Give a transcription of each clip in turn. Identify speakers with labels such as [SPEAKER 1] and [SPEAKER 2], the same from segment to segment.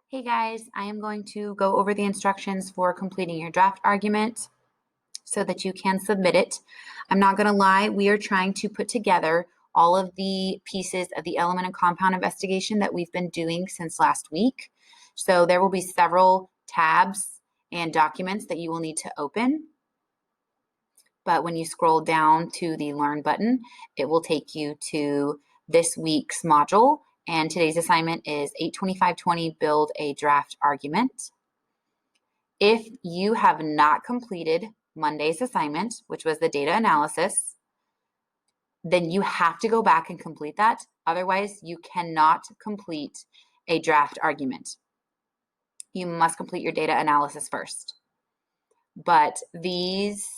[SPEAKER 1] Hey guys, I am going to go over the instructions for completing your draft argument so that you can submit it. I'm not going to lie, we are trying to put together all of the pieces of the element and compound investigation that we've been doing since last week. So there will be several tabs and documents that you will need to open. But when you scroll down to the Learn button, it will take you to this week's module. And today's assignment is 82520, build a draft argument. If you have not completed Monday's assignment, which was the data analysis, then you have to go back and complete that. Otherwise, you cannot complete a draft argument. You must complete your data analysis first. But these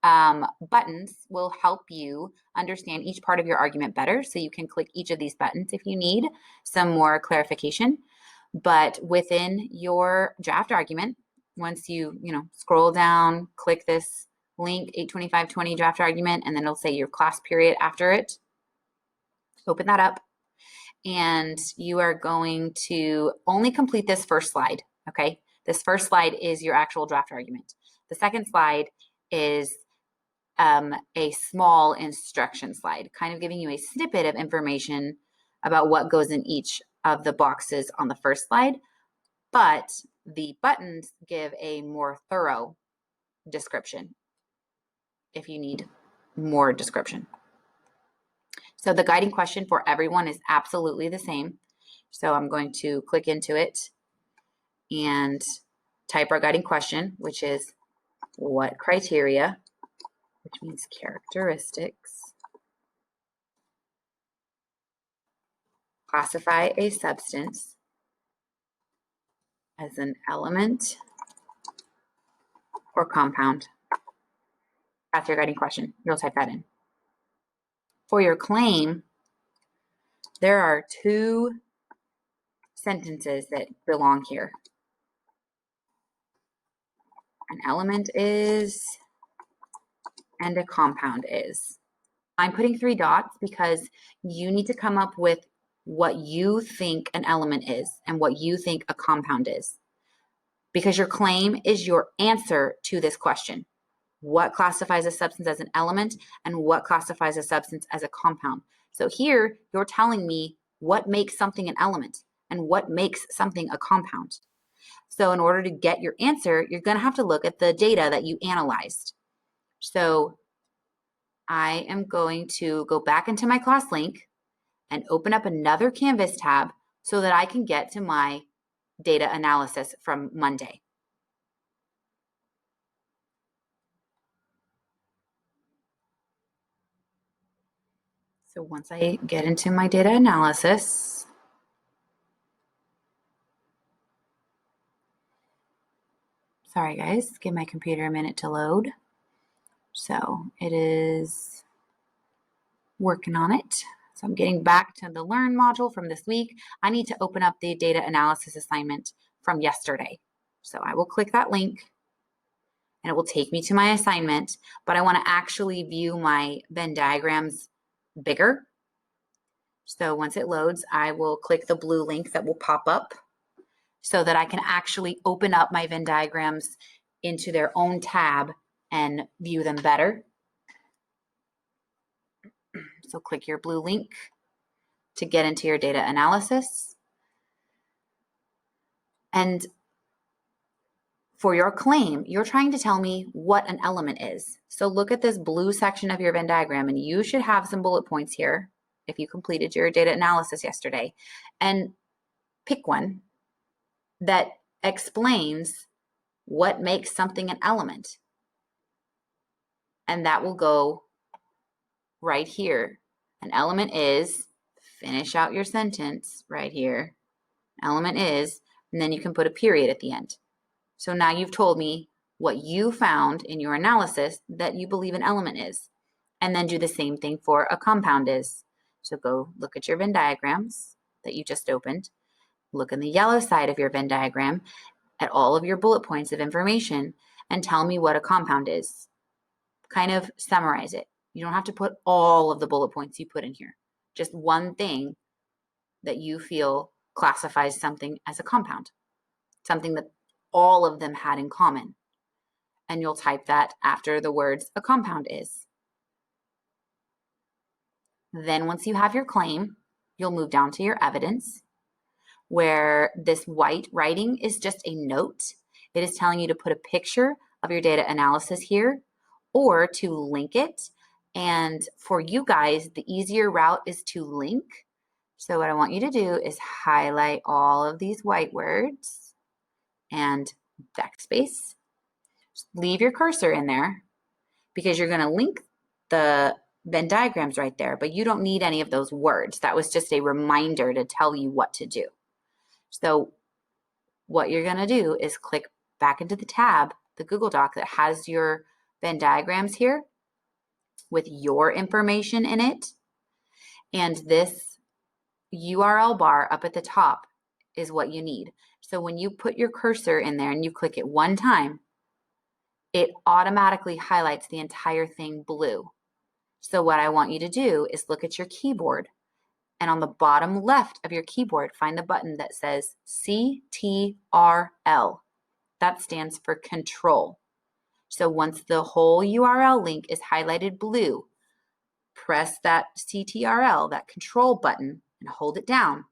[SPEAKER 1] buttons will help you understand each part of your argument better. So you can click each of these buttons if you need some more clarification. But within your draft argument, once you scroll down, click this link, 82520 draft argument, and then it'll say your class period after it. Open that up, and you are going to only complete this first slide, okay? This first slide is your actual draft argument. The second slide is a small instruction slide, kind of giving you a snippet of information about what goes in each of the boxes on the first slide, but the buttons give a more thorough description if you need more description. So the guiding question for everyone is absolutely the same. So I'm going to click into it and type our guiding question, which is what criteria, which means characteristics, classify a substance as an element or compound. That's your guiding question. You'll type that in. For your claim, there are two sentences that belong here. An element is and a compound is. I'm putting 3 dots because you need to come up with what you think an element is and what you think a compound is. Because your claim is your answer to this question. What classifies a substance as an element and what classifies a substance as a compound? So here you're telling me what makes something an element and what makes something a compound. So in order to get your answer, you're going to have to look at the data that you analyzed. So I am going to go back into my class link and open up another Canvas tab so that I can get to my data analysis from Monday. So once I get into my data analysis, sorry guys, give my computer a minute to load. So it is working on it. So I'm getting back to the Learn module from this week. I need to open up the data analysis assignment from yesterday. So I will click that link and it will take me to my assignment, but I want to actually view my Venn diagrams bigger. So once it loads, I will click the blue link that will pop up so that I can actually open up my Venn diagrams into their own tab and view them better. So click your blue link to get into your data analysis. And for your claim, you're trying to tell me what an element is. So look at this blue section of your Venn diagram, and you should have some bullet points here if you completed your data analysis yesterday. And pick one that explains what makes something an element. And that will go right here. An element is, finish out your sentence right here. Element is, and then you can put a period at the end. So now you've told me what you found in your analysis that you believe an element is. And then do the same thing for a compound is. So go look at your Venn diagrams that you just opened. Look in the yellow side of your Venn diagram at all of your bullet points of information and tell me what a compound is. Kind of summarize it. You don't have to put all of the bullet points you put in here. Just one thing that you feel classifies something as a compound. something that all of them had in common. And you'll type that after the words a compound is. Then once you have your claim, you'll move down to your evidence, where this white writing is just a note. It is telling you to put a picture of your data analysis here or to link it. And for you guys, the easier route is to link. So what I want you to do is highlight all of these white words and backspace. Just leave your cursor in there because you're going to link the Venn diagrams right there, but you don't need any of those words. That was just a reminder to tell you what to do. So what you're going to do is click back into the tab, the Google Doc that has your Venn diagrams here with your information in it. And this URL bar up at the top is what you need. So when you put your cursor in there and you click it one time, it automatically highlights the entire thing blue. So what I want you to do is look at your keyboard, and on the bottom left of your keyboard, find the button that says CTRL. That stands for control. So once the whole URL link is highlighted blue, press that CTRL, that control button, and hold it down,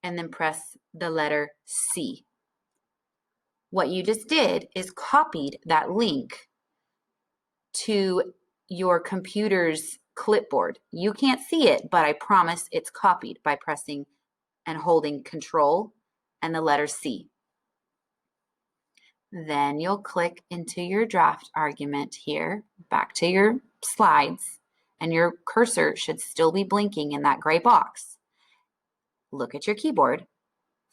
[SPEAKER 1] and then press the letter C. What you just did is copied that link to your computer's clipboard. You can't see it, but I promise it's copied by pressing and holding Control and the letter C. Then you'll click into your draft argument here, back to your slides, and your cursor should still be blinking in that gray box. Look at your keyboard,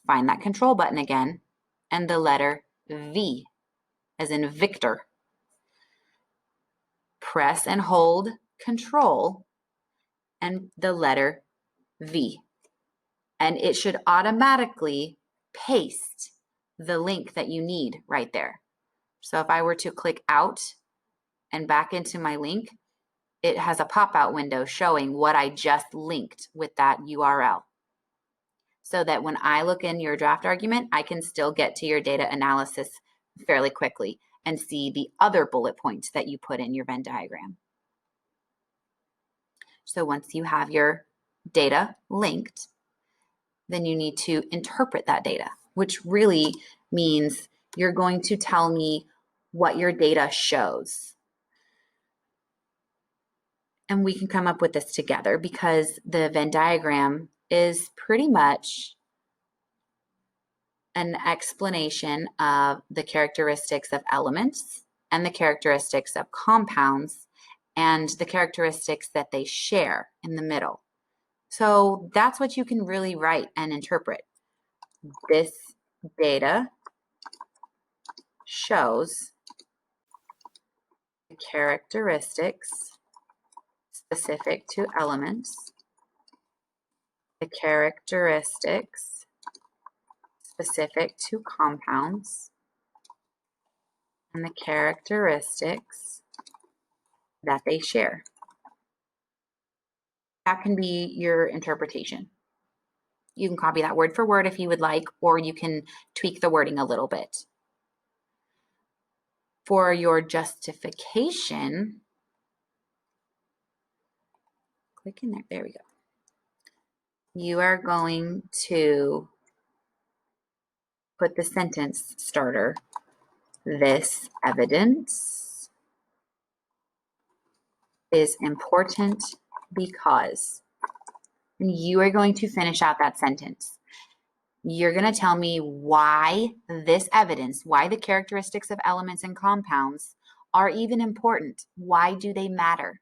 [SPEAKER 1] find that Control button again, and the letter V, as in Victor. Press and hold Control and the letter V. And it should automatically paste the link that you need right there. So if I were to click out and back into my link, it has a pop-out window showing what I just linked with that URL. So that when I look in your draft argument, I can still get to your data analysis fairly quickly and see the other bullet points that you put in your Venn diagram. So once you have your data linked, then you need to interpret that data, which really means you're going to tell me what your data shows. And we can come up with this together because the Venn diagram is pretty much an explanation of the characteristics of elements and the characteristics of compounds and the characteristics that they share in the middle. So that's what you can really write and interpret. This data shows the characteristics specific to elements, the characteristics specific to compounds, and the characteristics that they share. That can be your interpretation. You can copy that word for word if you would like, or you can tweak the wording a little bit. For your justification, click in there. There we go. You are going to put the sentence starter. This evidence is important because, and you are going to finish out that sentence. You're going to tell me why this evidence, why the characteristics of elements and compounds are even important. Why do they matter?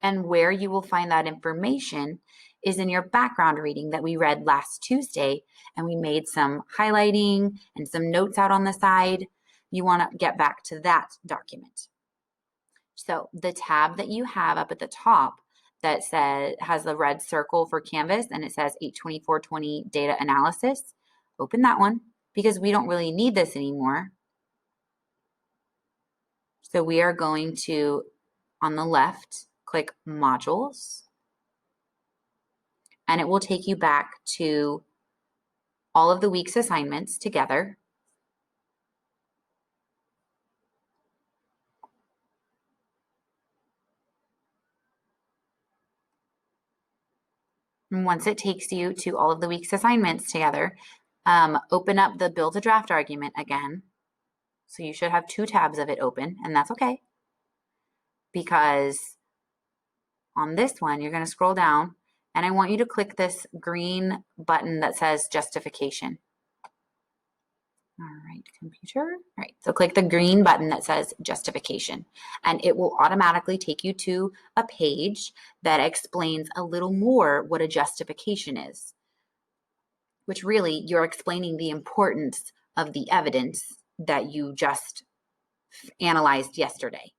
[SPEAKER 1] And where you will find that information is in your background reading that we read last Tuesday, and we made some highlighting and some notes out on the side. You want to get back to that document. So the tab that you have up at the top that has the red circle for Canvas and it says 82420 data analysis, open that one because we don't really need this anymore. So we are going to, on the left, click modules, and it will take you back to all of the week's assignments together. And once it takes you to all of the week's assignments together, open up the build a draft argument again. So you should have 2 tabs of it open, and that's okay. Because on this one, you're going to scroll down, and I want you to click this green button that says justification. All right, computer. All right, so click the green button that says justification, and it will automatically take you to a page that explains a little more what a justification is, which really you're explaining the importance of the evidence that you just analyzed yesterday,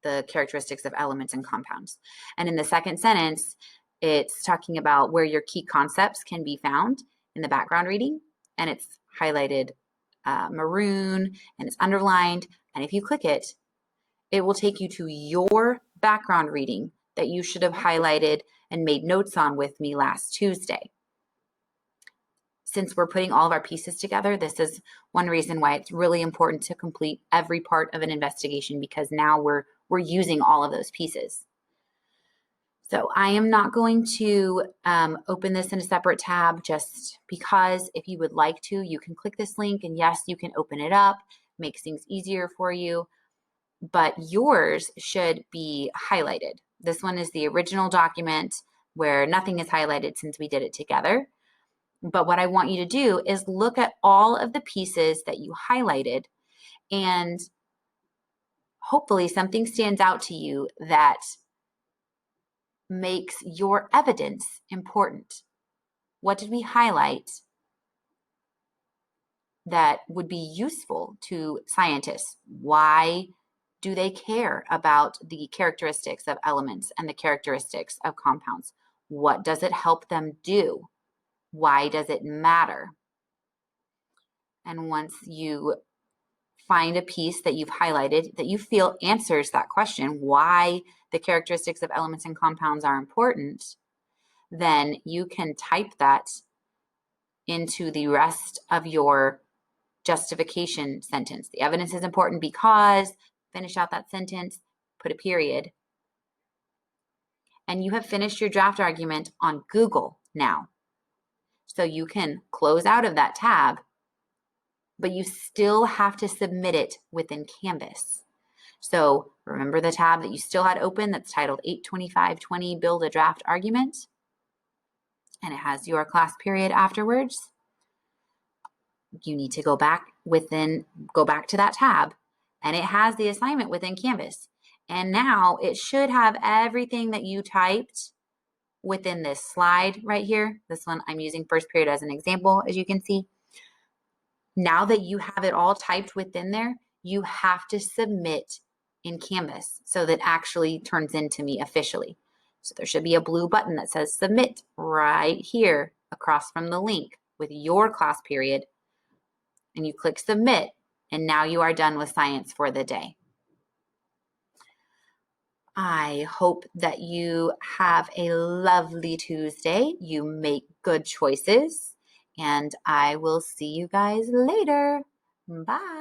[SPEAKER 1] the characteristics of elements and compounds. And in the second sentence, it's talking about where your key concepts can be found in the background reading, and it's highlighted maroon and it's underlined. And if you click it, it will take you to your background reading that you should have highlighted and made notes on with me last Tuesday. Since we're putting all of our pieces together, this is one reason why it's really important to complete every part of an investigation, because now we're using all of those pieces. So I am not going to open this in a separate tab just because. If you would like to, you can click this link, and yes, you can open it up, makes things easier for you, but yours should be highlighted. This one is the original document where nothing is highlighted since we did it together. But what I want you to do is look at all of the pieces that you highlighted, and hopefully something stands out to you that makes your evidence important. What did we highlight that would be useful to scientists? Why do they care about the characteristics of elements and the characteristics of compounds? What does it help them do? Why does it matter? And once you find a piece that you've highlighted that you feel answers that question, why the characteristics of elements and compounds are important, then you can type that into the rest of your justification sentence. The evidence is important because, finish out that sentence, put a period. And you have finished your draft argument on Google now. So you can close out of that tab, but you still have to submit it within Canvas. So remember the tab that you still had open that's titled 82520 Build a Draft Argument, and it has your class period afterwards. You need to go back to that tab, and it has the assignment within Canvas. And now it should have everything that you typed within this slide right here. This one I'm using first period as an example, as you can see. Now that you have it all typed within there, you have to submit in Canvas so that actually turns into me officially. So there should be a blue button that says submit right here across from the link with your class period, and you click submit, and now you are done with science for the day. I hope that you have a lovely Tuesday. You make good choices, and I will see you guys later. Bye.